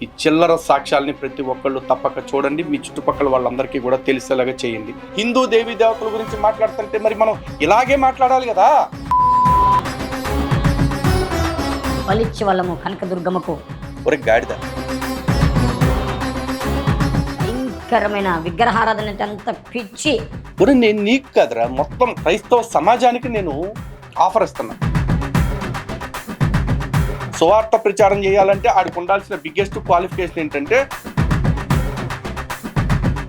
ఈ చిల్లర సాక్ష్యాలని ప్రతి ఒక్కళ్ళు తప్పక చూడండి. మీ చుట్టుపక్కల వాళ్ళందరికీ కూడా తెలిసేలాగా చేయండి. హిందూ దేవీ దేవతల గురించి మాట్లాడుతుంటే మరి మనం ఇలాగే మాట్లాడాలి కదా. పలిచ్చి వాళ్ళము కనకదుర్గమ్మకు ఒరే గాడిద, భయంకరమైన విగ్రహారాధన అంటే అంత పిచ్చి. ఒరే నేను నీకు కదరా, మొత్తం క్రైస్తవ సమాజానికి నేను ఆఫర్ ఇస్తున్నా. సువార్త ప్రచారం చేయాలంటే ఆడికి ఉండాల్సిన బిగ్గెస్ట్ క్వాలిఫికేషన్ ఏంటంటే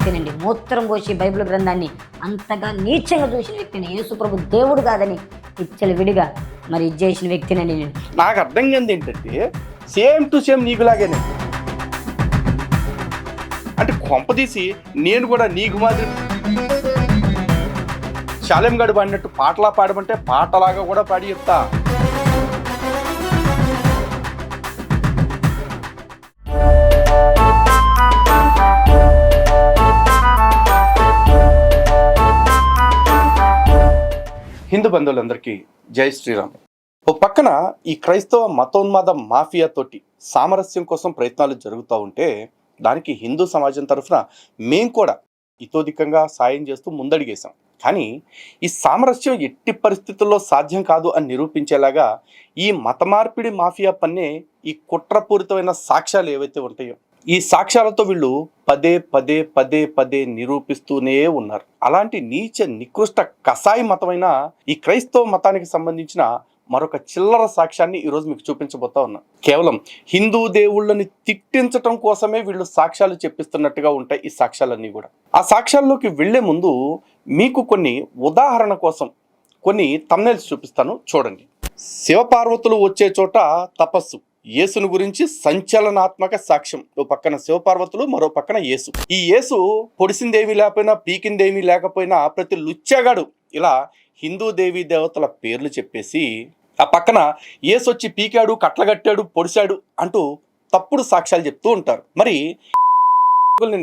తినండి మూత్రం పోసి బైబిల్ గ్రంథాన్ని అంతగా నీచంగా చూసిన వ్యక్తిని, యేసుప్రభు దేవుడు కాదని విడిగా మరి ఇది చేసిన వ్యక్తినండి నేను. నాకు అర్థం కాదు ఏంటంటే సేమ్ టు సేమ్ నీకులాగానే, అంటే కొంపదీసి నేను కూడా నీకు మాదిరి శాలెం గడు పాడినట్టు పాటలా పాడమంటే పాటలాగా కూడా పాడి చెప్తా. హిందూ బంధువులందరికీ జై శ్రీరామ్. ఓ పక్కన ఈ క్రైస్తవ మతోన్మాద మాఫియా తోటి సామరస్యం కోసం ప్రయత్నాలు జరుగుతూ ఉంటే దానికి హిందూ సమాజం తరఫున మేం కూడా ఇతోధికంగా సాయం చేస్తూ ముందడిగేశాం. కానీ ఈ సామరస్యం ఎట్టి పరిస్థితుల్లో సాధ్యం కాదు అని నిరూపించేలాగా ఈ మత మార్పిడి మాఫియా పన్నే ఈ కుట్రపూరితమైన సాక్ష్యాలు ఏవైతే ఉంటాయో ఈ సాక్ష్యాలతో వీళ్ళు పదే పదే పదే పదే నిరూపిస్తూనే ఉన్నారు. అలాంటి నీచ నికృష్ట కసాయి మతమైన ఈ క్రైస్తవ మతానికి సంబంధించిన మరొక చిల్లర సాక్ష్యాన్ని ఈరోజు మీకు చూపించబోతా ఉన్నా. కేవలం హిందూ దేవుళ్ళని తిట్టించటం కోసమే వీళ్ళు సాక్ష్యాలు చెప్పిస్తున్నట్టుగా ఉంటాయి ఈ సాక్ష్యాలన్నీ కూడా. ఆ సాక్ష్యాల్లోకి వెళ్లే ముందు మీకు కొన్ని ఉదాహరణ కోసం కొన్ని థంబ్నెయిల్స్ చూపిస్తాను, చూడండి. శివపార్వతులు వచ్చే చోట తపస్సు, యేసును గురించి సంచలనాత్మక సాక్ష్యం. ఓ పక్కన శివపార్వతులు, మరో పక్కన యేసు. ఈ యేసు పొడిసిందేమీ లేకపోయినా పీకిందేమీ లేకపోయినా ప్రతి లుచ్చగాడు ఇలా హిందూ దేవీ దేవతల పేర్లు చెప్పేసి ఆ పక్కన యేసు వచ్చి పీకాడు, కట్లగట్టాడు, పొడిశాడు అంటూ తప్పుడు సాక్ష్యాలు చెప్తూ ఉంటారు. మరి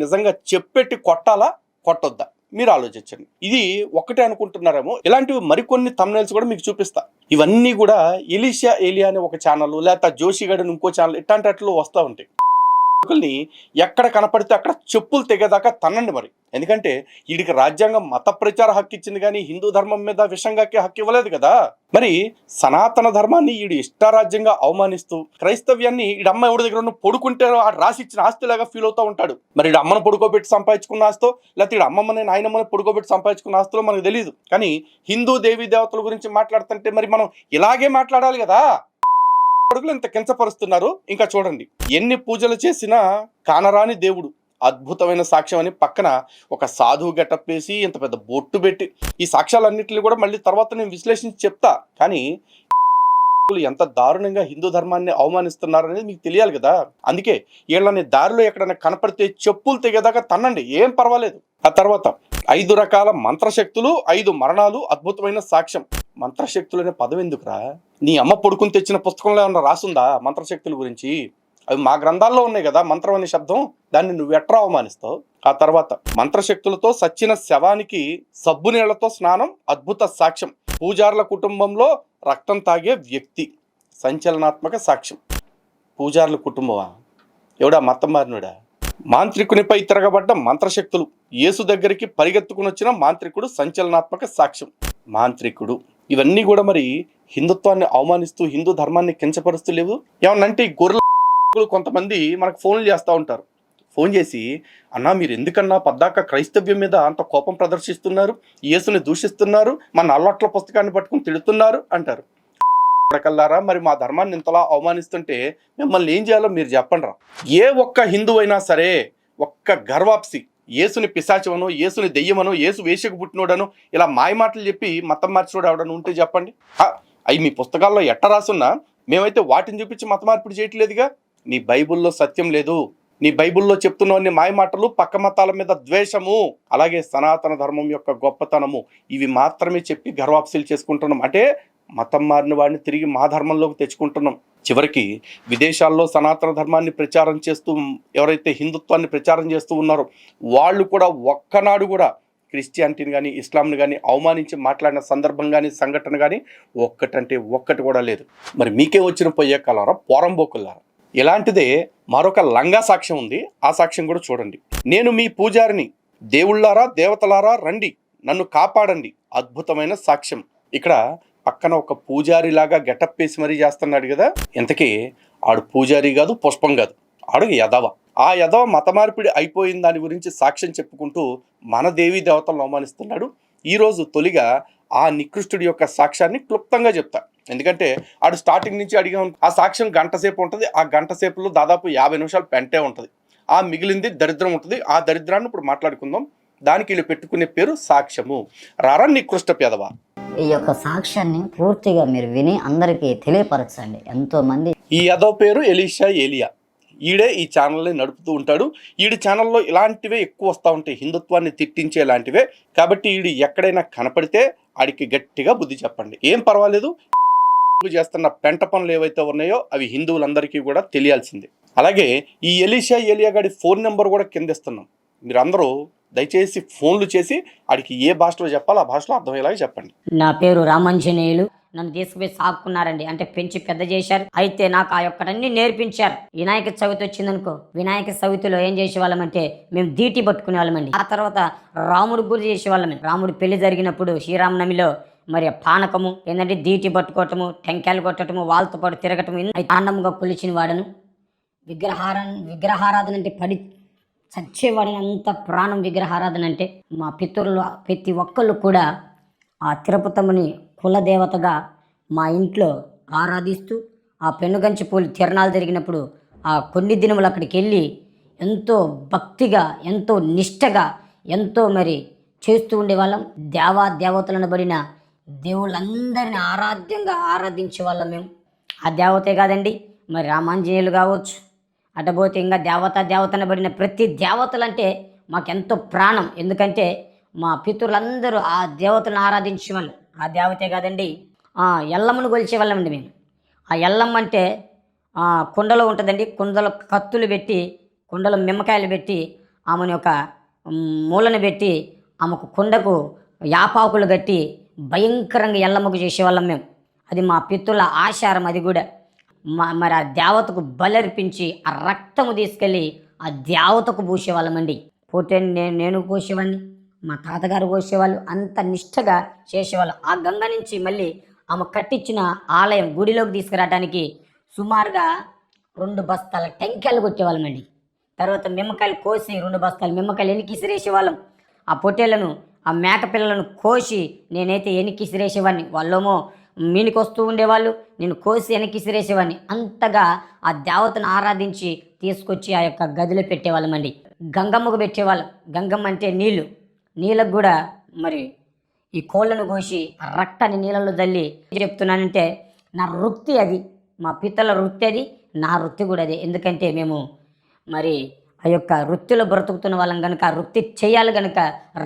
నిజంగా చెప్పెట్టి కొట్టాలా కొట్టొద్దా మీరు ఆలోచించండి. ఇది ఒకటే అనుకుంటున్నారేమో, ఇలాంటివి మరికొన్ని థంబ్నెయిల్స్ కూడా మీకు చూపిస్తా. ఇవన్నీ కూడా ఎలీషా ఏలియా అనే ఒక ఛానల్, లేకపోతే జోషిగడ్ ఇంకో ఛానల్, ఇట్లాంటి అట్లు వస్తూ ఉంటాయి. ఎక్కడ కనపడితే అక్కడ చెప్పులు తెగేదాకా తన్నండి మరి. ఎందుకంటే వీడికి రాజ్యాంగం మత ప్రచార హక్కు ఇచ్చింది కానీ హిందూ ధర్మం మీద విషంగాకే హక్కు ఇవ్వలేదు కదా. మరి సనాతన ధర్మాన్ని ఈడు ఇష్టారాజ్యంగా అవమానిస్తూ క్రైస్తవ్యాన్ని ఈడు అమ్మ ఎవరి దగ్గర ఉన్న పొడుకుంటే రాసి ఇచ్చిన ఆస్తిలాగా ఫీల్ అవుతూ ఉంటాడు. మరి ఈడు అమ్మను పొడుకోబెట్టి సంపాదించుకున్న ఆస్తో, లేకపోతే ఈడు అమ్మమ్మని నాయనమ్మని పొడుకోబెట్టి సంపాదించుకున్న ఆస్తిలో మనకు తెలియదు. కానీ హిందూ దేవీ దేవతల గురించి మాట్లాడుతుంటే మరి మనం ఇలాగే మాట్లాడాలి కదా. కొడుకులు ఇంత కించపరుస్తున్నారు. ఇంకా చూడండి, ఎన్ని పూజలు చేసినా కానరాని దేవుడు, అద్భుతమైన సాక్ష్యం అని పక్కన ఒక సాధువు గెటప్ వేసి ఇంత పెద్ద బొట్టు పెట్టి ఈ సాక్ష్యాలన్నింటినీ కూడా మళ్ళీ తర్వాత నేను విశ్లేషించి చెప్తా. కానీ ఎంత దారుణంగా హిందూ ధర్మాన్ని అవమానిస్తున్నారు అనేది మీకు తెలియాలి కదా. అందుకే వీళ్ళని దారిలో ఎక్కడైనా కనపడితే చెప్పులు తెగేదాకా తన్నండి, ఏం పర్వాలేదు. ఆ తర్వాత 5 రకాల మంత్రశక్తులు, 5 మరణాలు, అద్భుతమైన సాక్ష్యం. మంత్రశక్తులు అనే పదం ఎందుకురా? నీ అమ్మ పొడుకుని తెచ్చిన పుస్తకంలో ఏమన్నా రాసుందా మంత్రశక్తుల గురించి? అవి మా గ్రంథాల్లో ఉన్నాయి కదా. మంత్రం అనే శబ్దం, దాన్ని నువ్వు ఎట్రా అవమానిస్తావు? ఆ తర్వాత మంత్రశక్తులతో సచ్చిన శవానికి సబ్బు నీళ్లతో స్నానం, అద్భుత సాక్ష్యం. పూజారుల కుటుంబంలో రక్తం తాగే వ్యక్తి, సంచలనాత్మక సాక్ష్యం. పూజారుల కుటుంబమా? ఎవడా మతం మారినుడా? మాంత్రికునిపై తిరగబడ్డ మంత్రశక్తులు, యేసు దగ్గరికి పరిగెత్తుకుని వచ్చిన మాంత్రికుడు, సంచలనాత్మక సాక్ష్యం. మాంత్రికుడు, ఇవన్నీ కూడా మరి హిందుత్వాన్ని అవమానిస్తూ హిందూ ధర్మాన్ని కించపరుస్తూ లేవు. ఏమన్నంటే ఈ గొర్రెలు కొంతమంది మనకు ఫోన్లు చేస్తూ ఉంటారు. ఫోన్ చేసి, అన్నా మీరు ఎందుకన్నా పద్దాక క్రైస్తవ్యం మీద అంత కోపం ప్రదర్శిస్తున్నారు, యేసుని దూషిస్తున్నారు, మన అల్లట్ల పుస్తకాన్ని పట్టుకుని తిడుతున్నారు అంటారు. కల్లారా, మరి మా ధర్మాన్ని ఇంతలా అవమానిస్తుంటే మిమ్మల్ని ఏం చేయాలో మీరు చెప్పండి రా. ఏ ఒక్క హిందువు అయినా సరే ఒక్క గర్వాప్సి, యేసుని పిశాచమనో, యేసుని దెయ్యమనో, యేసు వేషకు పుట్టినోడను ఇలా మాయమాటలు చెప్పి మతం మార్చినోడు ఎవడను ఉంటే చెప్పండి. అవి మీ పుస్తకాల్లో ఎట్ట రాసున్నా మేమైతే వాటిని చూపించి మత మార్పిడి చేయట్లేదుగా. నీ బైబుల్లో సత్యం లేదు, నీ బైబుల్లో చెప్తున్నవన్నీ మాయమాటలు, పక్క మతాల మీద ద్వేషము, అలాగే సనాతన ధర్మం యొక్క గొప్పతనము, ఇవి మాత్రమే చెప్పి గర్వాప్సీలు చేసుకుంటున్నాం. అంటే మతం మారిన వాడిని తిరిగి మా ధర్మంలోకి తెచ్చుకుంటున్నాం. చివరికి విదేశాల్లో సనాతన ధర్మాన్ని ప్రచారం చేస్తూ ఎవరైతే హిందుత్వాన్ని ప్రచారం చేస్తూ ఉన్నారో వాళ్ళు కూడా ఒక్కనాడు కూడా క్రిస్టియానిటీని కానీ ఇస్లాంని కానీ అవమానించి మాట్లాడిన సందర్భం కానీ సంఘటన కానీ ఒక్కటంటే ఒక్కటి కూడా లేదు. మరి మీకే వచ్చిన పోయే కాలారా పోరంబోకులారా? ఇలాంటిదే మరొక లంగా సాక్ష్యం ఉంది. ఆ సాక్ష్యం కూడా చూడండి. నేను మీ పూజారిని, దేవుళ్ళారా దేవతలారా రండి, నన్ను కాపాడండి. అద్భుతమైన సాక్ష్యం. ఇక్కడ పక్కన ఒక పూజారిలాగా గెటప్ వేసి మరీ చేస్తున్నాడు కదా. ఇంతకీ ఆడు పూజారి కాదు, పుష్పం కాదు, ఆడు యదవ. ఆ యదవ మత మార్పిడి అయిపోయిన దాని గురించి సాక్ష్యం చెప్పుకుంటూ మన దేవీ దేవతలను అవమానిస్తున్నాడు. ఈరోజు తొలిగా ఆ నికృష్టుడి యొక్క సాక్ష్యాన్ని క్లుప్తంగా చెప్తా. ఎందుకంటే ఆడు స్టార్టింగ్ నుంచి అడిగా ఆ సాక్ష్యం గంట సేపు ఉంటుంది. ఆ గంట సేపులో దాదాపు 50 నిమిషాలు పెంటే ఉంటుంది. ఆ మిగిలింది దరిద్రం ఉంటుంది. ఆ దరిద్రాన్ని ఇప్పుడు మాట్లాడుకుందాం. దానికి వీళ్ళు పెట్టుకునే పేరు సాక్ష్యము. రారా నికృష్ట పేదవా. ఈ యొక్క సాక్ష్యాన్ని పూర్తిగా మీరు విని అందరికీ తెలియపరచండి. ఎంతో మంది ఈ యదవ పేరు ఎలీషా ఏలియా. ఈడే ఈ ఛానల్ని నడుపుతూ ఉంటాడు. ఈడి ఛానల్లో ఇలాంటివే ఎక్కువ వస్తూ ఉంటాయి, హిందుత్వాన్ని తిట్టించేలాంటివే. కాబట్టి ఈడు ఎక్కడైనా కనపడితే ఆడికి గట్టిగా బుద్ధి చెప్పండి. ఏం పర్వాలేదు, చేస్తున్న పెంట పనులు ఏవైతే ఉన్నాయో అవి హిందువులందరికీ కూడా తెలియాల్సిందే. అలాగే ఈ ఎలీషా ఏలియా గాడి ఫోన్ నెంబర్ కూడా కింద ఇస్తున్నాం. మీరు అందరూ దయచేసి ఫోన్లు చేసి ఆడికి ఏ భాషలో చెప్పాలో ఆ భాషలో అర్థమయ్యేలాగా చెప్పండి. నా పేరు రామాంజనేయులు, నన్ను తీసుకుపోయి సాక్కున్నారండి, అంటే పెంచి పెద్ద చేశారు. అయితే నాకు ఆ యొక్కటన్నీ నేర్పించారు. వినాయక చవితి వచ్చిందనుకో, వినాయక చవితిలో ఏం చేసేవాళ్ళం అంటే మేము దీటి పట్టుకునే వాళ్ళమండి. ఆ తర్వాత రాముడు గురి చేసేవాళ్ళం. రాముడు పెళ్లి జరిగినప్పుడు శ్రీరామనవమిలో మరి పానకము ఏంటంటే దీటి పట్టుకోవటము, టెంకాయలు కొట్టడము, వాళ్ళతో పాటు తిరగటము ఆనందంగా కొలిచిన వాడను. విగ్రహారాధన అంటే పడి చచ్చేవాడిని, అంత ప్రాణం విగ్రహారాధన అంటే. మా పితరులు ప్రతి ఒక్కళ్ళు కూడా ఆ తిరుపతమ్మని కులదేవతగా మా ఇంట్లో ఆరాధిస్తూ ఆ పెనుగంచి పూలు తిరణాలు జరిగినప్పుడు ఆ కొన్ని దినములు అక్కడికి వెళ్ళి ఎంతో భక్తిగా, ఎంతో నిష్టగా, ఎంతో మరి చేస్తూ ఉండేవాళ్ళం. దేవతలను బడిన దేవుళ్ళందరినీ ఆరాధ్యంగా ఆరాధించే వాళ్ళం మేము. ఆ దేవతే కాదండి, మరి రామాంజనేయులు కావచ్చు, అటపోతే ఇంకా దేవతను బడిన ప్రతి దేవతలంటే మాకెంతో ప్రాణం. ఎందుకంటే మా పితరులందరూ ఆ దేవతలను ఆరాధించే వాళ్ళు. ఆ దేవతే కాదండి, ఎల్లమ్మను కొలిచేవాళ్ళమండి మేము. ఆ ఎల్లమ్మ అంటే కుండలో ఉంటుందండి. కుండలో కత్తులు పెట్టి, కుండలో నిమ్మకాయలు పెట్టి, ఆమెను ఒక మూలను పెట్టి, ఆమెకు కుండకు యాపాకులు కట్టి భయంకరంగా ఎల్లమ్మకు చేసేవాళ్ళం మేము. అది మా పితృల ఆచారం. అది కూడా మరి ఆ దేవతకు బలర్పించి ఆ రక్తము తీసుకెళ్ళి ఆ దేవతకు పూసేవాళ్ళమండి. పోతే నేను పోసేవాడిని, మా తాతగారు పోసేవాళ్ళు. అంత నిష్టగా చేసేవాళ్ళు. ఆ గంగ నుంచి మళ్ళీ ఆమె కట్టించిన ఆలయం గుడిలోకి తీసుకురావడానికి సుమారుగా 2 బస్తాల టెంకాయలు కొట్టేవాళ్ళమండి. తర్వాత నిమ్మకాయలు కోసి 2 బస్తాలు నిమ్మకాయలు ఎనికి ఇసిరేసేవాళ్ళం. ఆ పొట్టేళ్లను, ఆ మేక పిల్లలను కోసి నేనైతే ఎనికి ఇసిరేసేవాడిని. వాళ్ళేమో మీనికి వస్తూ ఉండేవాళ్ళు, నేను కోసి వెనక్కి ఇసిరేసేవాడిని. అంతగా ఆ దేవతను ఆరాధించి తీసుకొచ్చి ఆ యొక్క గదిలో పెట్టేవాళ్ళమండి. గంగమ్మకు పెట్టేవాళ్ళం. గంగమ్మ అంటే నీళ్ళకు కూడా మరి ఈ కోళ్ళను కోసి ఆ రక్తాన్ని నీళ్ళలో జల్లి చెప్తున్నానంటే నా వృత్తి అది, మా పితల వృత్తి అది, నా వృత్తి కూడా అదే. ఎందుకంటే మేము మరి ఆ యొక్క వృత్తిలో బ్రతుకుతున్న వాళ్ళం కనుక, వృత్తి చేయాలి కనుక,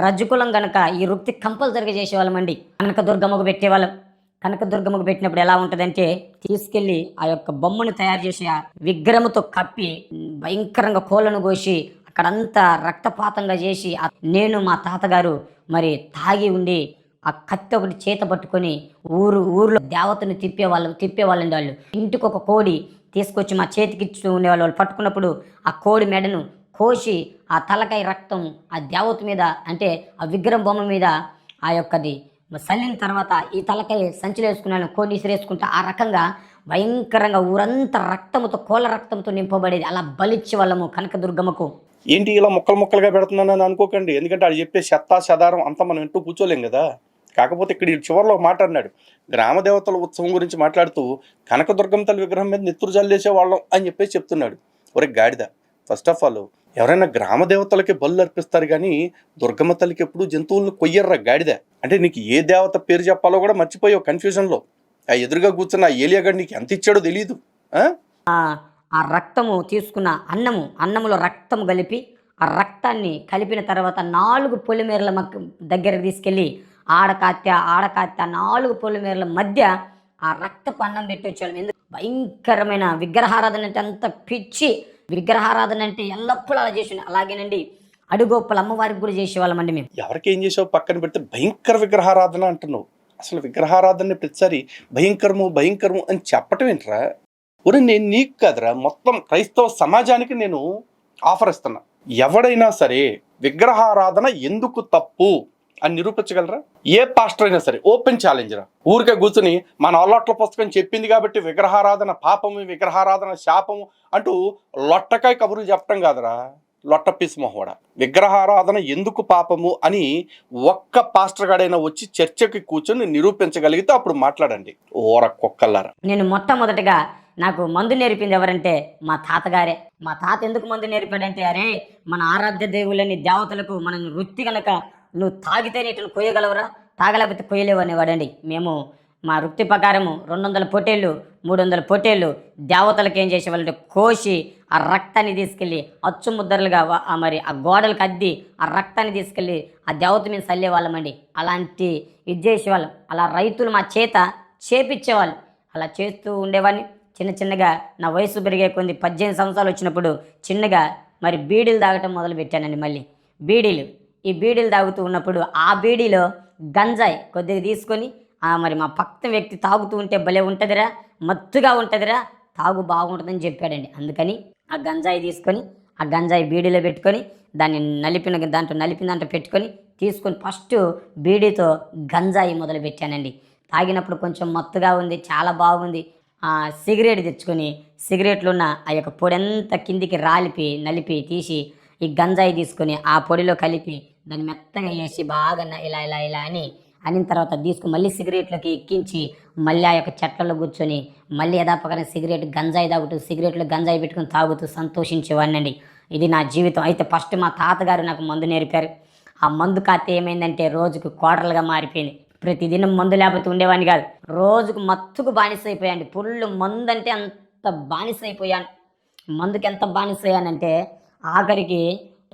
రజకులం కనుక ఈ వృత్తి కంపల్సరిగా చేసేవాళ్ళమండి. కనకదుర్గమ్మకు పెట్టేవాళ్ళం. కనకదుర్గమ్మకు పెట్టినప్పుడు ఎలా ఉంటుందంటే తీసుకెళ్ళి ఆ యొక్క బొమ్మను తయారు చేసి ఆ విగ్రహముతో కప్పి భయంకరంగా కోళ్ళను కోసి అక్కడంతా రక్తపాతంగా చేసి నేను మా తాతగారు మరి తాగి ఉండి ఆ కత్తి ఒకటి చేత పట్టుకొని ఊర్లో దేవతను తిప్పేవాళ్ళండి వాళ్ళు. ఇంటికి ఒక కోడి తీసుకొచ్చి మా చేతికి ఇచ్చి ఉండేవాళ్ళు. వాళ్ళు పట్టుకున్నప్పుడు ఆ కోడి మెడను కోసి ఆ తలకాయ రక్తం ఆ దేవత మీద, అంటే ఆ విగ్రహం బొమ్మ మీద ఆ యొక్కది చల్లిన తర్వాత ఈ తలకాయ సంచిలో వేసుకున్నాను, కోడి ఇసిరేసుకుంటా. ఆ రకంగా భయంకరంగా ఊరంతా రక్తంతో, కోళ్ళ రక్తంతో నింపబడేది. అలా బలిచ్చే వాళ్ళము కనకదుర్గమ్మకు. ఏంటి ఇలా ముక్కలుగా పెడుతున్నానని అనుకోకండి. ఎందుకంటే అది చెప్పే శతాధారం అంతా మనం వింటూ కూర్చోలేం కదా. కాకపోతే ఇక్కడ చివరిలో మాట అన్నాడు, గ్రామ దేవతల ఉత్సవం గురించి మాట్లాడుతూ కనకదుర్గమ్మ తల్లి విగ్రహం మీద నెత్తురు జల్లేసే వాళ్ళం అని చెప్పేసి చెప్తున్నాడు. ఒరే గాడిద, ఫస్ట్ ఆఫ్ ఆల్ ఎవరైనా గ్రామ దేవతలకి బలు అర్పిస్తారు కానీ దుర్గమ్మ తల్లికి ఎప్పుడు జంతువులను కొయ్యర్రా గాడిద. అంటే నీకు ఏ దేవత పేరు చెప్పాలో కూడా మర్చిపోయావు కన్ఫ్యూజన్లో. ఆ ఎదురుగా కూర్చున్న ఆ ఏలియాగాడు నీకు ఎంత ఇచ్చాడో తెలియదు. ఆ రక్తము తీసుకున్న అన్నములో రక్తము కలిపి, ఆ రక్తాన్ని కలిపిన తర్వాత 4 పొలిమేరల దగ్గరకు తీసుకెళ్ళి ఆడకాత్య 4 పొలిమేరల మధ్య ఆ రక్తపు అన్నం పెట్టి వచ్చేవాళ్ళం. ఎందుకు భయంకరమైన విగ్రహారాధన అంటే అంత పిచ్చి. విగ్రహారాధన అంటే ఎల్లప్పుడూ అలా చేసి. అలాగేనండి అడుగోప్పలు అమ్మవారికి కూడా చేసేవాళ్ళమండి మేము. ఎవరికి ఏం చేసావు పక్కన పెడితే భయంకర విగ్రహారాధన అంటున్నావు. అసలు విగ్రహారాధన ప్రతిసారి భయంకరము అని చెప్పటం ఏంట్రా? ఒరే నేను నీకు కదరా, మొత్తం క్రైస్తవ సమాజానికి నేను ఆఫర్ ఇస్తున్నా. ఎవడైనా సరే విగ్రహారాధన ఎందుకు తప్పు అని నిరూపించగలరా? ఏ పాస్టర్ అయినా సరే ఓపెన్ ఛాలెంజ్ రా. ఊరికే కూర్చుని మన అల్లొట్ల పుస్తకం చెప్పింది కాబట్టి విగ్రహారాధన పాపము, విగ్రహారాధన శాపము అంటూ లొట్టకాయ కబుర్లు చెప్పడం కాదురా, లొట్టపీసు మొహోడ. విగ్రహారాధన ఎందుకు పాపము అని ఒక్క పాస్టర్ గాడైనా వచ్చి చర్చకి కూర్చొని నిరూపించగలిగితే అప్పుడు మాట్లాడండి. ఓర కుక్కల్లారా. నేను మొట్టమొదటిగా నాకు మందు నేర్పింది ఎవరంటే మా తాతగారే. మా తాత ఎందుకు మందు నేర్పాడంటే, అరే మన ఆరాధ్య దేవులని దేవతలకు మనం వృత్తి కనుక నువ్వు తాగితేనే ఇట్లా కొయ్యగలవరా, తాగలేకపోతే కొయ్యలేవు అనేవాడండి. మేము మా వృత్తి ప్రకారము 200 పొట్టేళ్ళు 300 పొట్టేళ్ళు దేవతలకు ఏం చేసేవాళ్ళంటే కోసి ఆ రక్తాన్ని తీసుకెళ్ళి అచ్చు ముద్దరులుగా మరి ఆ గోడలకు అద్ది ఆ రక్తాన్ని తీసుకెళ్ళి ఆ దేవత మీద చల్లేవాళ్ళమండి. అలాంటి ఇది చేసేవాళ్ళం. అలా రైతులు మా చేత చేపించేవాళ్ళు. అలా చేస్తూ ఉండేవాడిని. చిన్నగా నా వయసు పెరిగే కొన్ని 18 సంవత్సరాలు వచ్చినప్పుడు చిన్నగా మరి బీడీలు తాగటం మొదలు పెట్టానండి. మళ్ళీ ఈ బీడీలు తాగుతూ ఉన్నప్పుడు ఆ బీడీలో గంజాయి కొద్దిగా తీసుకొని మరి మా పక్కన వ్యక్తి తాగుతూ ఉంటే భలే ఉంటుందిరా, మత్తుగా ఉంటుందిరా, తాగు బాగుంటుందని చెప్పాడండి. అందుకని ఆ గంజాయి తీసుకొని ఆ గంజాయి బీడీలో పెట్టుకొని దాన్ని నలిపిన దాంట్లో పెట్టుకొని తీసుకొని ఫస్ట్ బీడీతో గంజాయి మొదలు పెట్టానండి. తాగినప్పుడు కొంచెం మత్తుగా ఉంది, చాలా బాగుంది. సిగరెట్ తెచ్చుకొని సిగరెట్లో ఉన్న ఆ యొక్క పొడంతా కిందికి నలిపి తీసి ఈ గంజాయి తీసుకొని ఆ పొడిలో కలిపి దాన్ని మెత్తగా వేసి బాగా ఇలా ఇలా ఇలా అనిన తర్వాత తీసుకుని మళ్ళీ సిగరెట్లోకి ఎక్కించి మళ్ళీ ఆ యొక్క చెట్లలో కూర్చొని మళ్ళీ యథాపకరం గంజాయి తాగుతూ సిగరెట్లో గంజాయి పెట్టుకుని తాగుతూ సంతోషించేవాడినండి. ఇది నా జీవితం. అయితే ఫస్ట్ మా తాతగారు నాకు మందు నేర్పారు. ఆ మందు ఖాతా ఏమైందంటే రోజుకు క్వార్టర్లుగా మారిపోయింది. ప్రతిదినం మందు లేకపోతే ఉండేవాడిని కాదు. రోజుకు మత్తుకు బానిస అయిపోయాను. పుల్లు మందు అంటే అంత బానిస అయిపోయాను. మందుకి ఎంత బానిస అయ్యానంటే ఆఖరికి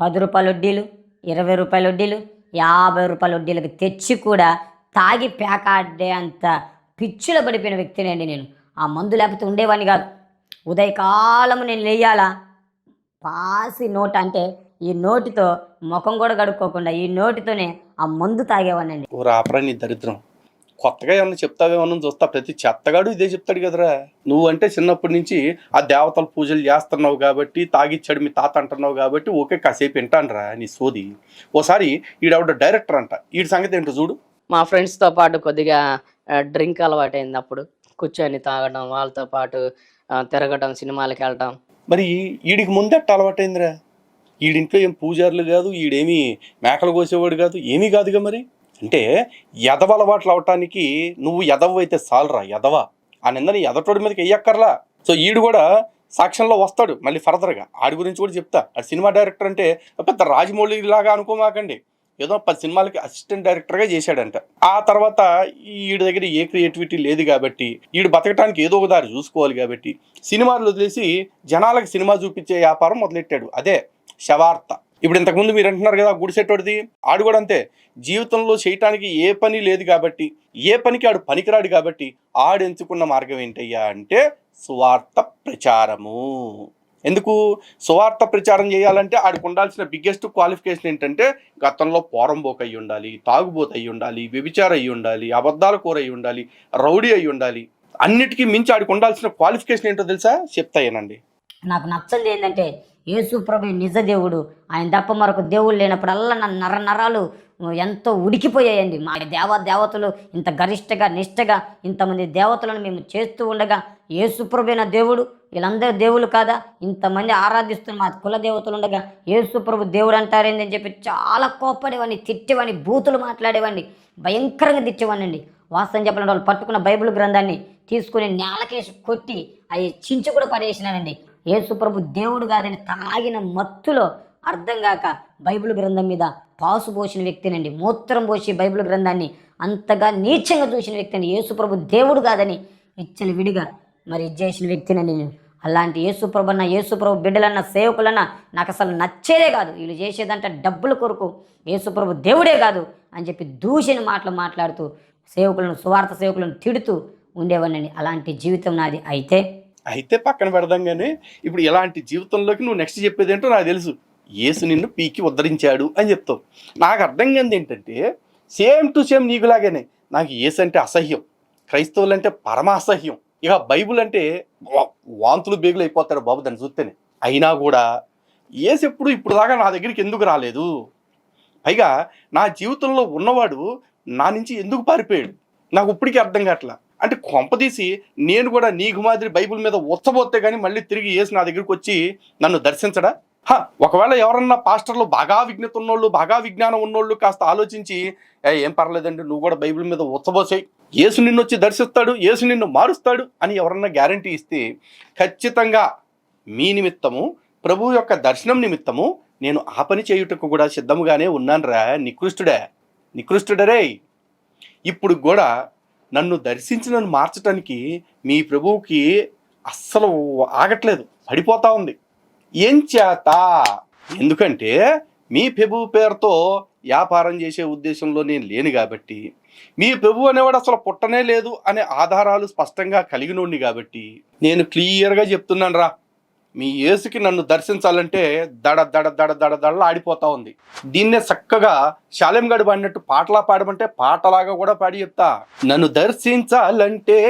10 రూపాయల వడ్డీలు, 20 రూపాయల వడ్డీలు, 50 రూపాయల వడ్డీలకు తెచ్చి కూడా తాగి పేకాడే అంత పిచ్చిలో పడిపోయిన వ్యక్తినండి నేను. ఆ మందు లేకపోతే ఉండేవాడిని కాదు. ఉదయకాలము నేను లేయాలా, పాసి నోట అంటే ఈ నోటితో ముఖం కూడా కడుక్కోకుండా ఈ నోటితోనే ఆ మందు తాగేవాడినండి. ఓ రాపరా నీ దరిద్రం. కొత్తగా ఏమన్నా చెప్తావేమన్నా చూస్తా, ప్రతి చెత్తగాడు ఇదే చెప్తాడు కదరా. నువ్వు అంటే చిన్నప్పటి నుంచి ఆ దేవతల పూజలు చేస్తున్నావు కాబట్టి, తాగిచ్చాడు మీ తాత అంటున్నావు కాబట్టి ఓకే కాసేపు వింటానరా నీ సోది. ఓసారి ఈడవిడ డైరెక్టర్ అంట, ఈడి సంగతి ఏంటో చూడు. మా ఫ్రెండ్స్తో పాటు కొద్దిగా డ్రింక్ అలవాటైంది. అప్పుడు కూర్చొని తాగడం, వాళ్ళతో పాటు తిరగడం, సినిమాలకి వెళ్ళటం. మరి ఈడికి ముందట్ట అలవాటైందిరా. ఈడింట్లో ఏం పూజారులు కాదు, ఈడేమి మేకలు కోసేవాడు కాదు, ఏమీ కాదుగా. మరి అంటే ఎదవ అలవాట్లు అవటానికి నువ్వు ఎదవ అయితే చాలరా, ఎదవ ఆ నిందని ఎదటోడి మీదకి వెయ్యక్కర్లా. సో ఈడు కూడా సాక్ష్యంలో వస్తాడు మళ్ళీ ఫర్దర్గా. ఆడి గురించి కూడా చెప్తా. ఆ సినిమా డైరెక్టర్ అంటే పెద్ద రాజమౌళి లాగా అనుకోమాకండి, ఏదో 10 సినిమాలకి అసిస్టెంట్ డైరెక్టర్గా చేశాడంట. ఆ తర్వాత ఈడి దగ్గర ఏ క్రియేటివిటీ లేదు కాబట్టి, ఈడు బతకటానికి ఏదో ఒక దారి చూసుకోవాలి కాబట్టి సినిమాలు వదిలేసి జనాలకు సినిమా చూపించే వ్యాపారం మొదలెట్టాడు. అదే శవార్త. ఇప్పుడు ఇంతకుముందు మీరు అంటున్నారు కదా గుడిసెట్టోడిది, ఆడు కూడా అంతే. జీవితంలో చేయటానికి ఏ పని లేదు కాబట్టి, ఏ పనికి ఆడు పనికిరాడు కాబట్టి ఆడు ఎంచుకున్న మార్గం ఏంటయ్యా అంటే సువార్త ప్రచారము. ఎందుకు సువార్త ప్రచారం చేయాలంటే ఆడికి ఉండాల్సిన బిగ్గెస్ట్ క్వాలిఫికేషన్ ఏంటంటే గతంలో పోరంబోకు అయ్యి ఉండాలి, తాగుబోతు అయ్యి ఉండాలి, వ్యభిచారం అయ్యి ఉండాలి, అబద్ధాల కూర అయ్యి ఉండాలి, రౌడీ అయ్యి ఉండాలి. అన్నిటికీ మించి ఆడికి ఉండాల్సిన క్వాలిఫికేషన్ ఏంటో తెలుసా? చెప్తాయేనండి. నాకు నచ్చంది ఏంటంటే యేసు ప్రభు నిజ దేవుడు, ఆయన తప్ప మరొక దేవుడు లేనప్పుడల్లా నా నరాలు ఎంతో ఉడికిపోయాయండి. మా దేవతలు ఇంత గరిష్టగా నిష్టగా ఇంతమంది దేవతలను మేము చేస్తూ ఉండగా యేసు ప్రభు నా దేవుడు, వీళ్ళందరూ దేవుళ్ళు కాదా, ఇంతమంది ఆరాధిస్తున్న మా కుల దేవతలు ఉండగా యేసు ప్రభు దేవుడు అంటారేంది అని చెప్పి చాలా కోప్పడేవాడిని, తిట్టేవాడిని, బూతులు మాట్లాడేవాడిని, భయంకరంగా తిట్టేవాడిని. వాస్తవం చెప్పాలంటే వాళ్ళు పట్టుకున్న బైబిల్ గ్రంథాన్ని తీసుకుని నేలకేసి కొట్టి అవి చించి కూడా పడేసినానండి. యేసు ప్రభు దేవుడు కాదని తాగిన మత్తులో అర్థం కాక బైబిల్ గ్రంథం మీద పాసు పోసిన వ్యక్తినండి. మూత్రం పోసి బైబిల్ గ్రంథాన్ని అంతగా నీచంగా చూసిన వ్యక్తిని, యేసు ప్రభు దేవుడు కాదని ఇచ్చలు విడిగా మరి చేసిన వ్యక్తినండి నేను. అలాంటి యేసు ప్రభు బిడ్డలన్న సేవకులన్నా నాకు అసలు నచ్చేదే కాదు. వీళ్ళు చేసేదంటే డబ్బుల కొరకు, యేసు ప్రభు దేవుడే కాదు అని చెప్పి దూషణ మాటలు మాట్లాడుతూ సువార్త సేవకులను తిడుతూ ఉండేవాడిని. అలాంటి జీవితం నాది. అయితే పక్కన పెడదాం. కానీ ఇప్పుడు ఇలాంటి జీవితంలోకి నువ్వు నెక్స్ట్ చెప్పేది ఏంటో నాకు తెలుసు. యేసు నిన్ను పీకి ఉద్ధరించాడు అని చెప్తావు. నాకు అర్థం కాదు ఏంటంటే సేమ్ టు సేమ్ నీకులాగానే నాకు యేసు అంటే అసహ్యం, క్రైస్తవులంటే పరమ అసహ్యం. ఇక బైబిల్ అంటే వాంతులు బేగులు అయిపోతాడు బాబు దాన్ని చూస్తేనే. అయినా కూడా యేసు ఎప్పుడు ఇప్పుడు దాకా నా దగ్గరికి ఎందుకు రాలేదు? పైగా నా జీవితంలో ఉన్నవాడు నా నుంచి ఎందుకు పారిపోయాడు? నాకు ఇప్పటికీ అర్థం కావట్లా. అంటే కొంపదీసి నేను కూడా నీకు మాదిరి బైబిల్ మీద ఉచ్చబోతే కానీ మళ్ళీ తిరిగి యేసు నా దగ్గరికి వచ్చి నన్ను దర్శించడా? ఒకవేళ ఎవరన్నా పాస్టర్లు బాగా విజ్ఞత ఉన్నోళ్ళు, బాగా విజ్ఞానం ఉన్నోళ్ళు కాస్త ఆలోచించి ఏం పర్లేదండి నువ్వు కూడా బైబిల్ మీద ఉచ్చబోసాయి, యేసు నిన్ను వచ్చి దర్శిస్తాడు, యేసు నిన్ను మారుస్తాడు అని ఎవరన్నా గ్యారంటీ ఇస్తే ఖచ్చితంగా మీ నిమిత్తము, ప్రభువు యొక్క దర్శనం నిమిత్తము నేను ఆ పని చేయుటకు కూడా సిద్ధముగానే ఉన్నానురా. నికృష్టుడరే. ఇప్పుడు కూడా నన్ను దర్శించి నన్ను మార్చడానికి మీ ప్రభువుకి అస్సలు ఆగట్లేదు, పడిపోతా ఉంది. ఏం చేత? ఎందుకంటే మీ ప్రభువు పేరుతో వ్యాపారం చేసే ఉద్దేశంలో నేను లేను కాబట్టి, మీ ప్రభువు అనేవాడు అసలు పుట్టనే లేదు అనే ఆధారాలు స్పష్టంగా కలిగినోడిని కాబట్టి నేను క్లియర్గా చెప్తున్నాను రా, మీ యేసుకి నన్ను దర్శించాలంటే దడ దడ దడ దడ దడలా ఆడిపోతా ఉంది. దీన్నే చక్కగా శాలెం గడు పాడినట్టు పాటలా పాడమంటే పాటలాగా కూడా పాడి చెప్తా. నన్ను దర్శించాలంటే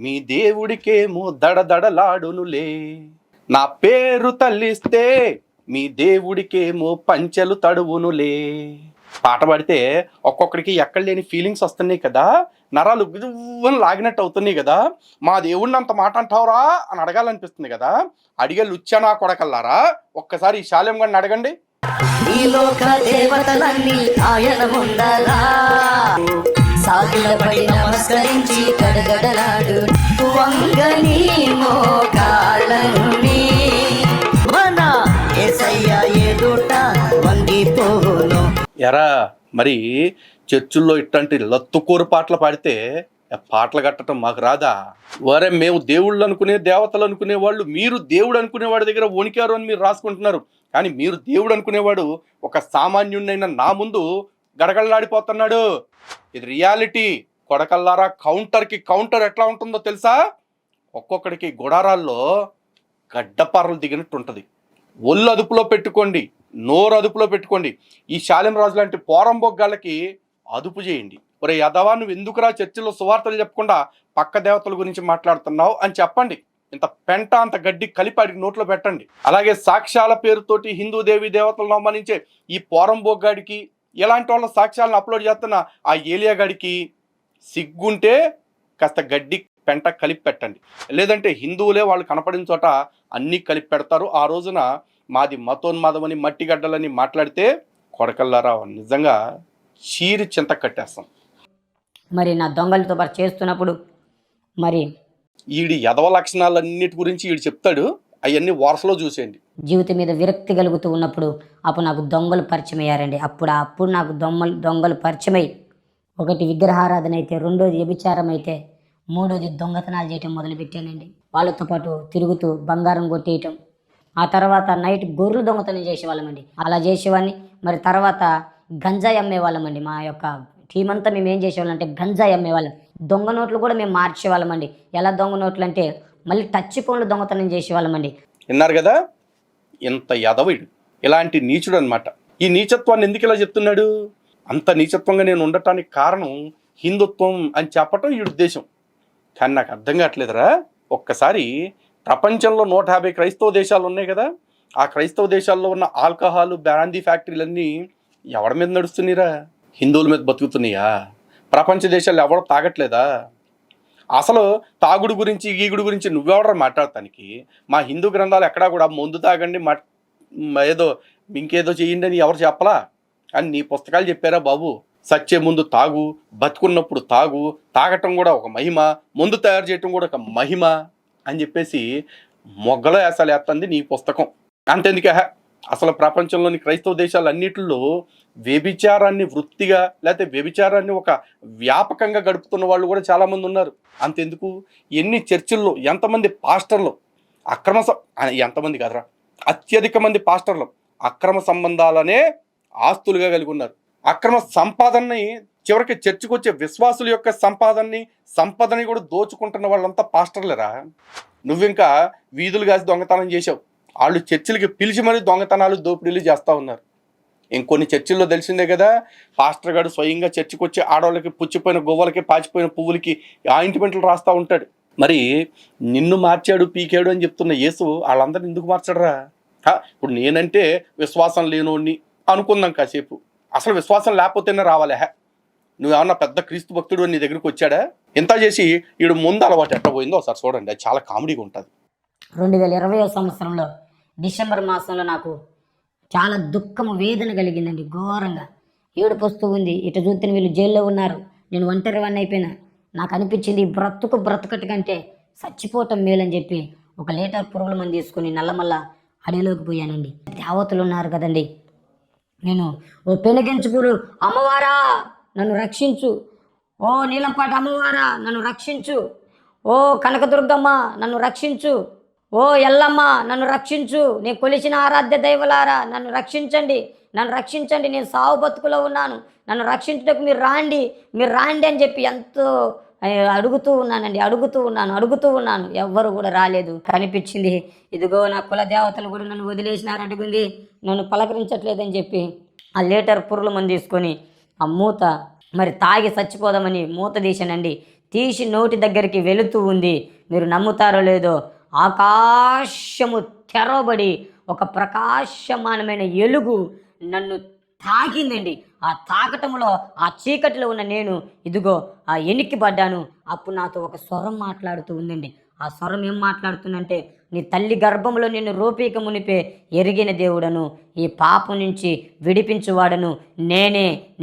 మీ దేవుడికేమో దడ దడలాడునులే, నా పేరు తల్లిస్తే మీ దేవుడికేమో పంచెలు తడువునులే. పాట పాడితే ఒక్కొక్కడికి ఎక్కడ లేని ఫీలింగ్స్ వస్తున్నాయి కదా, నరాలు గుదువని లాగినట్టు అవుతున్నాయి కదా. మా దేవుడిని అంత మాట అంటావురా అని అడగాలనిపిస్తుంది కదా. అడిగే లుచ్చనా కొడకల్లారా, ఒక్కసారి ఈ శాలెం గారిని అడగండి. ఈ లోక దేవతలన్నీ ఆయన ముందరా సాగులపడి నమస్కరించి గడగడలాడు వంగని మోకాళ్ళని మన యేసయ్య ఎదుట వంగిపోను. ఎరా మరి చర్చుల్లో ఇట్లాంటి లత్తుకూరు పాటలు పాడితే పాటలు కట్టడం మాకు రాదా? వరే మేము దేవుళ్ళు అనుకునే, దేవతలు అనుకునే వాళ్ళు మీరు దేవుడు అనుకునేవాడి దగ్గర వణికారు అని మీరు రాసుకుంటున్నారు. కానీ మీరు దేవుడు అనుకునేవాడు ఒక సామాన్యుడినైనా నా ముందు గడగడలాడిపోతున్నాడు. ఇది రియాలిటీ కొడకల్లారా. కౌంటర్కి కౌంటర్ ఎట్లా ఉంటుందో తెలుసా? ఒక్కొక్కడికి గుడారాల్లో గడ్డపారలు దిగినట్టు ఉంటుంది. ఒళ్ళు అదుపులో పెట్టుకోండి, నోరు అదుపులో పెట్టుకోండి. ఈ శాలెం రాజు లాంటి పోరంబొగ్గాళ్ళకి అదుపు చేయండి. ఒరే యదవా, నువ్వు ఎందుకురా చర్చిలో సువార్తలు చెప్పకుండా పక్క దేవతల గురించి మాట్లాడుతున్నావు అని చెప్పండి. ఇంత పెంట అంత గడ్డి కలిపి నోట్లో పెట్టండి. అలాగే సాక్ష్యాల పేరుతోటి హిందూ దేవి దేవతలను అవమానించే ఈ పోరంబొగ్గాడికి, ఇలాంటి వాళ్ళ సాక్ష్యాలను అప్లోడ్ చేస్తున్న ఆ ఏలియా గాడికి సిగ్గుంటే కాస్త గడ్డి పెంట కలిపి పెట్టండి. లేదంటే హిందువులే వాళ్ళు కనపడిన చోట అన్నీ కలిపి పెడతారు. ఆ రోజున మాది మతోన్మాదమని మట్టిగడ్డలని మాట్లాడితే కొడకల్లారా నిజంగా చీరి చింత కట్టేస్తాం. మరి నా దొంగలతో పాటు చేస్తున్నప్పుడు మరి ఈడి యదవ లక్షణాలన్నిటి గురించి ఈడు చెప్తాడు, అవన్నీ వరుసలో చూసేయండి. జీవితం మీద విరక్తి కలుగుతూ ఉన్నప్పుడు అప్పుడు నాకు దొంగలు పరిచయం అయ్యారండి. అప్పుడు నాకు దొంగలు పరిచయమై, ఒకటి విగ్రహారాధన అయితే, రెండోది వ్యభిచారం అయితే, మూడోది దొంగతనాలు చేయటం మొదలుపెట్టానండి. వాళ్ళతో పాటు తిరుగుతూ బంగారం కొట్టేయటం, ఆ తర్వాత నైట్ గొర్రెలు దొంగతనం చేసేవాళ్ళమండి. అలా చేసేవాడిని. మరి తర్వాత గంజాయి అమ్మేవాళ్ళమండి. మా యొక్క టీం అంతా మేము ఏం చేసేవాళ్ళం అంటే గంజాయి అమ్మేవాళ్ళం. దొంగ నోట్లు కూడా మేము మార్చేవాళ్ళమండి. ఎలా దొంగ నోట్లు అంటే మళ్ళీ టచ్ ఫోన్లు దొంగతనం చేసేవాళ్ళమండి. విన్నారు కదా, ఇంత యదవుడు, ఇలాంటి నీచుడు అనమాట. ఈ నీచత్వాన్ని ఎందుకు ఇలా చెప్తున్నాడు? అంత నీచత్వంగా నేను ఉండటానికి కారణం హిందుత్వం అని చెప్పటం ఈ ఉద్దేశం. కానీ నాకు అర్థం కావట్లేదురా. ఒక్కసారి ప్రపంచంలో 150 క్రైస్తవ దేశాలు ఉన్నాయి కదా, ఆ క్రైస్తవ దేశాల్లో ఉన్న ఆల్కహాల్ బ్రాందీ ఫ్యాక్టరీలన్నీ ఎవరి మీద నడుస్తున్నాయిరా? హిందువుల మీద బతుకుతున్నాయా? ప్రపంచ దేశాల్లో ఎవడో తాగట్లేదా? అసలు తాగుడు గురించి గీగుడు గురించి నువ్వెవడరా మాట్లాడటానికి? మా హిందూ గ్రంథాలు ఎక్కడా కూడా మందు తాగండి, ఏదో ఇంకేదో చేయండి అని ఎవరు చెప్పలా? అని నీ పుస్తకాలు చెప్పారా బాబు? సచ్చే ముందు తాగు, బతుకున్నప్పుడు తాగు, తాగటం కూడా ఒక మహిమ, మందు తయారు చేయటం కూడా ఒక మహిమ అని చెప్పేసి మొగ్గలో వేసాలు వేస్తుంది నీ పుస్తకం. అంతెందుకే, అసలు ప్రపంచంలోని క్రైస్తవ దేశాలన్నిటిలో వ్యభిచారాన్ని వృత్తిగా, లేకపోతే వ్యభిచారాన్ని ఒక వ్యాపకంగా గడుపుతున్న వాళ్ళు కూడా చాలామంది ఉన్నారు. అంతెందుకు, ఎన్ని చర్చిల్లో ఎంతమంది పాస్టర్లు ఎంతమంది కాదురా, అత్యధిక మంది పాస్టర్లు అక్రమ సంబంధాలనే ఆస్తులుగా కలిగి ఉన్నారు. అక్రమ సంపాదనని, చివరికి చర్చికి వచ్చే విశ్వాసుల యొక్క సంపదని కూడా దోచుకుంటున్న వాళ్ళంతా పాస్టర్లేరా. నువ్వింకా వీధులు కాసి దొంగతనం చేసావు. వాళ్ళు చర్చిలకి పిలిచి మరీ దొంగతనాలు దోపిడీలు చేస్తూ ఉన్నారు. ఇంకొన్ని చర్చిల్లో తెలిసిందే కదా, పాస్టర్ గారు స్వయంగా చర్చికి వచ్చి ఆడవాళ్ళకి పుచ్చిపోయిన గువ్వలకి, పాచిపోయిన పువ్వులకి ఆయింట్మెంట్లు రాస్తూ ఉంటాడు. మరి నిన్ను మార్చాడు పీకాడు అని చెప్తున్న యేసు వాళ్ళందరిని ఎందుకు మార్చడరా? ఇప్పుడు నేనంటే విశ్వాసం లేనోడిని అనుకుందాం కాసేపు. అసలు విశ్వాసం లేకపోతేనే రావాలే. నువ్వేమన్నా పెద్ద క్రీస్తు భక్తుడు నీ దగ్గరికి వచ్చాడా? ఇంత చేసి వీడు ముందు అలవాటు ఎట్ట పోయిందో ఒకసారి చూడండి. అది చాలా కామెడీగా ఉంటుంది. 2020 సంవత్సరంలో డిసెంబర్ మాసంలో నాకు చాలా దుఃఖము వేదన కలిగిందండి. ఘోరంగా ఏడుపు వస్తూ ఉంది. ఇటు చూస్తే వీళ్ళు జైల్లో ఉన్నారు, నేను ఒంటరి వాడిని అయిపోయినా. నాకు అనిపించింది బ్రతుకటి కంటే చచ్చిపోవటం మేలని చెప్పి 1 లీటర్ పురుగుల మంది తీసుకుని నల్లమల్ల అడవిలోకి పోయానండి. దేవతలు ఉన్నారు కదండి. నేను ఓ పెనుగెంచుకుడు అమ్మవారా నన్ను రక్షించు, ఓ నీలంపాటి అమ్మవారా నన్ను రక్షించు, ఓ కనకదుర్గమ్మ నన్ను రక్షించు, ఓ ఎల్లమ్మ నన్ను రక్షించు, నేను కొలిచిన ఆరాధ్య దైవలారా నన్ను రక్షించండి, నన్ను రక్షించండి, నేను సావు బతుకులో ఉన్నాను, నన్ను రక్షించడానికి మీరు రాండి అని చెప్పి ఎంతో అడుగుతూ ఉన్నాను. ఎవ్వరు కూడా రాలేదు. కనిపించింది, ఇదిగో నా కుల దేవతలు కూడా నన్ను వదిలేసినారు అడుగుంది, నన్ను పలకరించట్లేదని చెప్పి ఆ లీటర్ పురుగుల మందు తీసుకొని ఆ మూత మరి తాగి చచ్చిపోదామని మూత తీసానండి. తీసి నోటి దగ్గరికి వెళుతూ ఉంది. మీరు నమ్ముతారో లేదో, ఆకాశము తెరవబడి ఒక ప్రకాశమానమైన ఎలుగు నన్ను తాకిందండి. ఆ తాకటంలో ఆ చీకటిలో ఉన్న నేను ఇదిగో ఆ ఎనిక్కిపడ్డాను. అప్పుడు నాతో ఒక స్వరం మాట్లాడుతూ ఉందండి. ఆ స్వరం ఏం మాట్లాడుతుందంటే, నీ తల్లి గర్భంలో నిన్ను రూపీక మునిపే ఎరిగిన దేవుడను, ఈ పాపం నుంచి విడిపించువాడను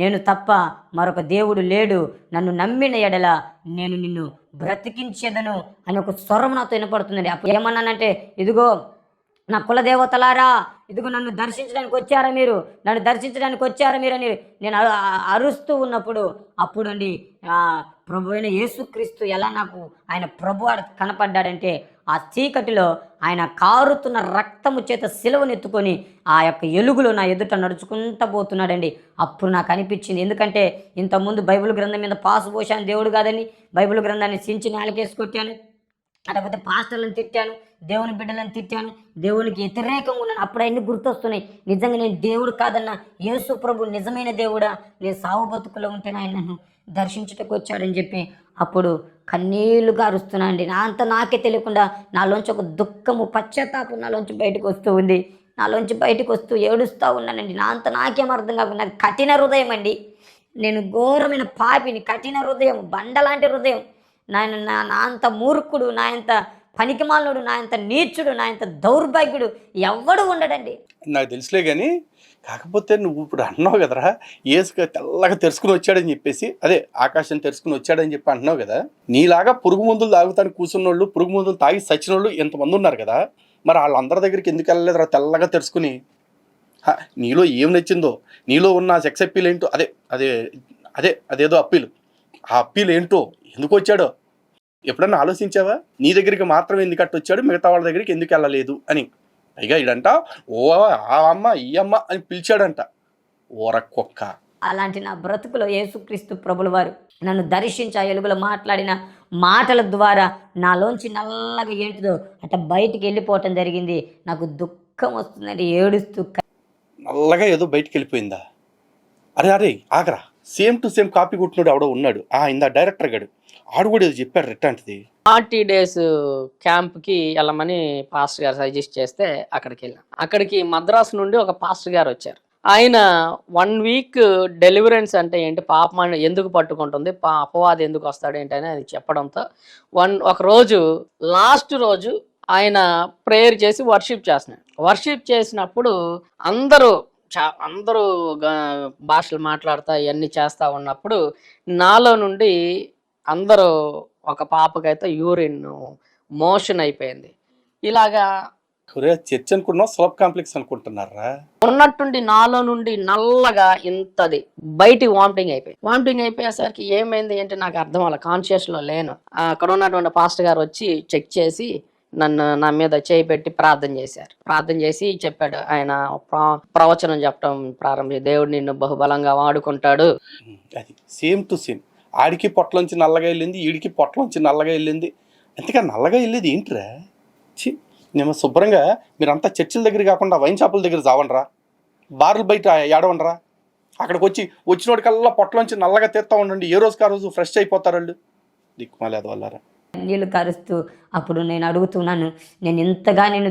నేను తప్ప మరొక దేవుడు లేడు, నన్ను నమ్మిన ఎడల నేను నిన్ను బ్రతికించేదను అని ఒక స్వరం నాతో వినపడుతుందండి. అప్పుడు ఏమన్నానంటే, ఇదిగో నా కుల దేవతలారా, ఇదిగో నన్ను దర్శించడానికి వచ్చారా మీరు అని నేను అరుస్తూ ఉన్నప్పుడు అప్పుడు అండి ప్రభు అయిన యేసుక్రీస్తు ఎలా నాకు ఆయన ప్రభు కనపడ్డాడంటే, ఆ చీకటిలో ఆయన కారుతున్న రక్తము చేత సిలువనెత్తుకొని ఆ యొక్క ఎలుగులో నా ఎదుట నడుచుకుంటూ పోతున్నాడండి. అప్పుడు నాకు అనిపించింది, ఎందుకంటే ఇంతకుముందు బైబిల్ గ్రంథం మీద పాసు పోసాను దేవుడు కాదని బైబిల్ గ్రంథాన్ని చించి నేలకేసి కొట్టాను, లేకపోతే పాస్టర్లను తిట్టాను, దేవుని బిడ్డలను తిట్టాను, దేవునికి వ్యతిరేకంగా ఉన్నాను. అప్పుడు అన్నీ గుర్తొస్తున్నాయి. నిజంగా నేను దేవుడు కాదన్నా, యేసు ప్రభు నిజమైన దేవుడా, నేను సావు బతుకులో ఉంటేనే ఆయన నన్ను దర్శించుటకు వచ్చాడని చెప్పి అప్పుడు కన్నీళ్లుగా అరుస్తున్నా అండి. నాకే తెలియకుండా నాలోంచి ఒక దుఃఖము పశ్చాత్తాపం నాలోంచి బయటకు వస్తూ ఉంది. బయటకు వస్తూ ఏడుస్తూ ఉన్నానండి. నాకేం అర్థం కాకుండా, నాకు కఠిన హృదయం అండి. నేను ఘోరమైన పాపిని, కఠిన హృదయం, బండలాంటి హృదయం. నా అంత మూర్ఖుడు, నా అంత పనికిమాలినుడు, నా అంత నీచుడు, నా అంత దౌర్భాగ్యుడు ఎవ్వడు ఉండడండి. నాకు తెలుసులే కానీ, కాకపోతే నువ్వు ఇప్పుడు అన్నావు కదరా, ఏసుగా తెల్లగా తెరుచుకుని వచ్చాడని చెప్పేసి, అదే ఆకాశం తెరుచుకుని వచ్చాడని చెప్పి అంటున్నావు కదా. నీలాగా పురుగు మందులు తాగుతానికి కూర్చున్నోళ్ళు, పురుగు మందులు తాగి చచ్చిన వాళ్ళు ఎంతమంది ఉన్నారు కదా. మరి వాళ్ళందరి దగ్గరికి ఎందుకు వెళ్ళలేదురా తెల్లగా తెరుచుకుని? నీలో ఏం నచ్చిందో, నీలో ఉన్న సెక్స్ అప్పీల్ ఏంటో, అదేదో అప్పీలు, ఆ అప్పీల్ ఏంటో, ఎందుకు వచ్చాడో ఎప్పుడన్నా ఆలోచించావా? నీ దగ్గరికి మాత్రం ఎందుకు అట్టు వచ్చాడు, మిగతా వాళ్ళ దగ్గరికి ఎందుకు వెళ్ళలేదు అని. పైగా ఇడంట ఓ ఆ అమ్మ ఈ అమ్మ అని పిలిచాడంట. ఓరక్కొక్క. అలాంటి నా బ్రతుకులో యేసుక్రీస్తు ప్రభుల వారు నన్ను దర్శించి ఆ ఎలుగులో మాట్లాడిన మాటల ద్వారా నాలోంచి నల్లగా ఏంటిదో అట్ట బయటికి వెళ్ళిపోవటం జరిగింది. నాకు దుఃఖం వస్తుందండి, ఏడుస్తూ. నల్లగా ఏదో బయటికి వెళ్ళిపోయిందా? అరే ఆగరా, సేమ్ టు సేమ్ కాపీ కొట్టినాడు ఎవడో ఉన్నాడు. ఇందా డైరెక్టర్ గాడు ఆడు కూడా ఏదో చెప్పాడు రెట్టాంటిది. 40 days క్యాంప్కి వెళ్ళమని పాస్టర్ గారు సజెస్ట్ చేస్తే అక్కడికి మద్రాసు నుండి ఒక పాస్టర్ గారు వచ్చారు. ఆయన 1 week డెలివరెన్స్ అంటే ఏంటి, పాపం ఎందుకు పట్టుకుంటుంది, అపవాది ఎందుకు వస్తాడు ఏంటని అది చెప్పడంతో ఒక రోజు లాస్ట్ రోజు ఆయన ప్రేయర్ చేసి వర్షిప్ చేసినప్పుడు అందరూ భాషలు మాట్లాడుతా ఇవన్నీ చేస్తా ఉన్నప్పుడు నాలో నుండి అందరూ ఒక పాపకైతే యూరిన్ మోషన్ అయిపోయింది. ఇలాగా చర్చ్ అనుకున్నా, స్లబ్ కాంప్లెక్స్ అనుకుంటున్నారా? ఉన్నట్టుండి నాలో నుండి నల్లగా ఇంతది బయటికి వామిటింగ్ అయిపోయేసరికి ఏమైంది ఏంటి నాకు అర్థం అవ్వాలి, కాన్షియస్ లో లేను. అక్కడ ఉన్నటువంటి పాస్టర్ గారు వచ్చి చెక్ చేసి నా మీద చేయి పెట్టి ప్రార్థన చేసి చెప్పాడు. ఆయన ప్రవచనం చెప్పడం ప్రారంభించి, దేవుడు నిన్ను బహుబలంగా వాడుకుంటాడు. అది సేమ్ టు సేమ్. ఆడికి పొట్టలోంచి నల్లగా వెళ్ళింది, ఈడికి పొట్టలోంచి నల్లగా వెళ్ళింది. అంతేకాదు నల్లగా వెళ్ళేది ఏంటిరా? నేను శుభ్రంగా మీరంతా చర్చిల దగ్గర కాకుండా వైన్ షాపుల దగ్గర చావండ్రా, బార్లు బయట ఏడవండ్రా. అక్కడికి వచ్చినోడికల్లా పొట్టలోంచి నల్లగా తీస్తూ ఉండండి. ఏ రోజుకి ఆ రోజు ఫ్రెష్ అయిపోతారు వాళ్ళు. దిక్కుమాలేదు వాళ్ళారా. నీళ్లు కారుస్తూ అప్పుడు నేను అడుగుతున్నాను, నేను ఇంతగా నేను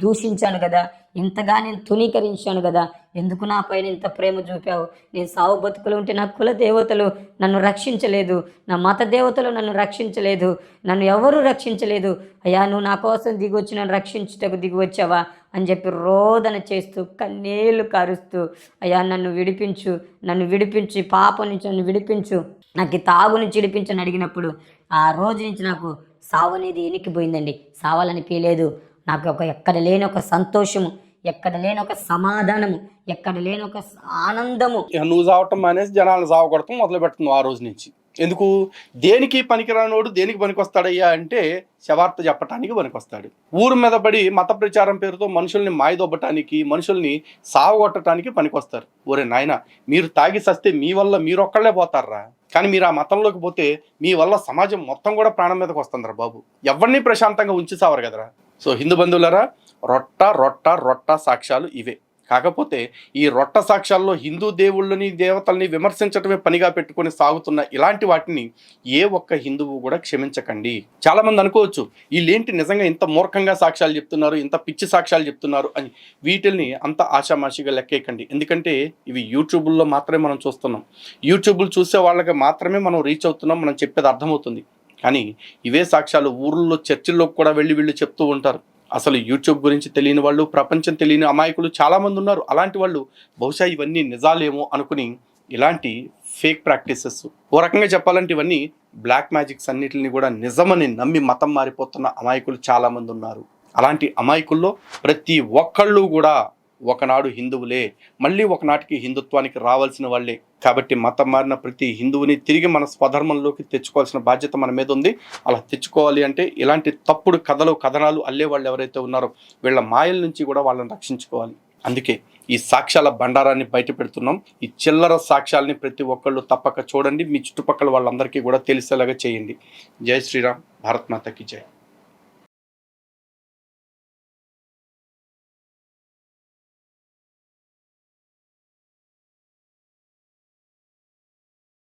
దూషించాను కదా, ఇంతగా నేను తునీకరించాను కదా, ఎందుకు నా పైన ఇంత ప్రేమ చూపావు? నేను సావు బతుకులు ఉంటే నా కుల దేవతలు నన్ను రక్షించలేదు, నా మత దేవతలు నన్ను రక్షించలేదు, నన్ను ఎవరూ రక్షించలేదు. అయ్యా, నువ్వు నా కోసం దిగొచ్చి నన్ను రక్షించుటకు దిగివచ్చావా అని చెప్పి రోదన చేస్తూ కన్నీళ్లు కారుస్తూ, అయ్యా నన్ను విడిపించు, నన్ను విడిపించి పాపం నుంచి నన్ను విడిపించు, నాకు ఈ తాగు నుంచి విడిపించని అడిగినప్పుడు ఆ రోజు నుంచి నాకు సావు అనేది ఎనికిపోయిందండి. సావాలనిపించలేదు నాకు. ఎక్కడ లేని ఒక సంతోషము, ఎక్కడ లేని ఒక సమాధానము, ఎక్కడ లేని ఒక ఆనందము. ఇక నువ్వు చావటం మానేసి జనాలను సావగొడతాం మొదలు పెడుతున్నావు ఆ రోజు నుంచి. ఎందుకు? దేనికి పనికిరానోడు దేనికి పనికొస్తాడయ్యా అంటే శవార్త చెప్పటానికి పనికొస్తాడు. ఊరు మీద పడి మత ప్రచారం పేరుతో మనుషుల్ని మాయదొబ్బటానికి, మనుషుల్ని సావగొట్టడానికి పనికొస్తారు. ఒరే నాయన, మీరు తాగి సస్తే మీ వల్ల మీరొక్కళ్ళే పోతారా, కానీ మీరు ఆ మతంలోకి పోతే మీ వల్ల సమాజం మొత్తం కూడా ప్రాణం మీదకి వస్తుందిరా బాబు. ఎవరిని ప్రశాంతంగా ఉంచి సావరు కదరా. సో హిందూ బంధువులరా, రొట్ట రొట్ట రొట్ట సాక్ష్యాలు ఇవే. కాకపోతే ఈ రొట్ట సాక్ష్యాల్లో హిందూ దేవుళ్ళని దేవతల్ని విమర్శించటమే పనిగా పెట్టుకొని సాగుతున్న ఇలాంటి వాటిని ఏ ఒక్క హిందువు కూడా క్షమించకండి. చాలా మంది అనుకోవచ్చు, వీళ్ళేంటి నిజంగా ఇంత మూర్ఖంగా సాక్ష్యాలు చెప్తున్నారు, ఇంత పిచ్చి సాక్ష్యాలు చెప్తున్నారు అని. వీటిల్ని అంత ఆషామాషిగా లెక్కేయకండి. ఎందుకంటే ఇవి యూట్యూబుల్లో మాత్రమే మనం చూస్తున్నాం. యూట్యూబ్లు చూసే వాళ్ళకి మాత్రమే మనం రీచ్ అవుతున్నాం, మనం చెప్పేది అర్థమవుతుంది. కానీ ఇవే సాక్ష్యాలు ఊర్లలో చర్చిల్లోకి కూడా వెళ్ళి చెప్తూ ఉంటారు. అసలు యూట్యూబ్ గురించి తెలియని వాళ్ళు, ప్రపంచం తెలియని అమాయకులు చాలామంది ఉన్నారు. అలాంటి వాళ్ళు బహుశా ఇవన్నీ నిజాలేమో అనుకుని ఇలాంటి ఫేక్ ప్రాక్టీసెస్, ఓ రకంగా చెప్పాలంటే ఇవన్నీ బ్లాక్ మ్యాజిక్స్ అన్నిటిని కూడా నిజమని నమ్మి మతం మారిపోతున్న అమాయకులు చాలామంది ఉన్నారు. అలాంటి అమాయకుల్లో ప్రతి ఒక్కళ్ళు కూడా ఒకనాడు హిందువులే, మళ్ళీ ఒకనాటికి హిందుత్వానికి రావాల్సిన వాళ్ళే. కాబట్టి మతం మారిన ప్రతి హిందువుని తిరిగి మన స్వధర్మంలోకి తెచ్చుకోవాల్సిన బాధ్యత మన మీద ఉంది. అలా తెచ్చుకోవాలి అంటే ఇలాంటి తప్పుడు కథనాలు అల్లే వాళ్ళు ఎవరైతే ఉన్నారో వీళ్ళ మాయల నుంచి కూడా వాళ్ళని రక్షించుకోవాలి. అందుకే ఈ సాక్ష్యాల బండారాన్ని బయట పెడుతున్నాం. ఈ చిల్లర సాక్ష్యాలని ప్రతి ఒక్కళ్ళు తప్పక చూడండి. మీ చుట్టుపక్కల వాళ్ళందరికీ కూడా తెలిసేలాగా చేయండి. జై శ్రీరామ్. భారత్ మాతకి జై.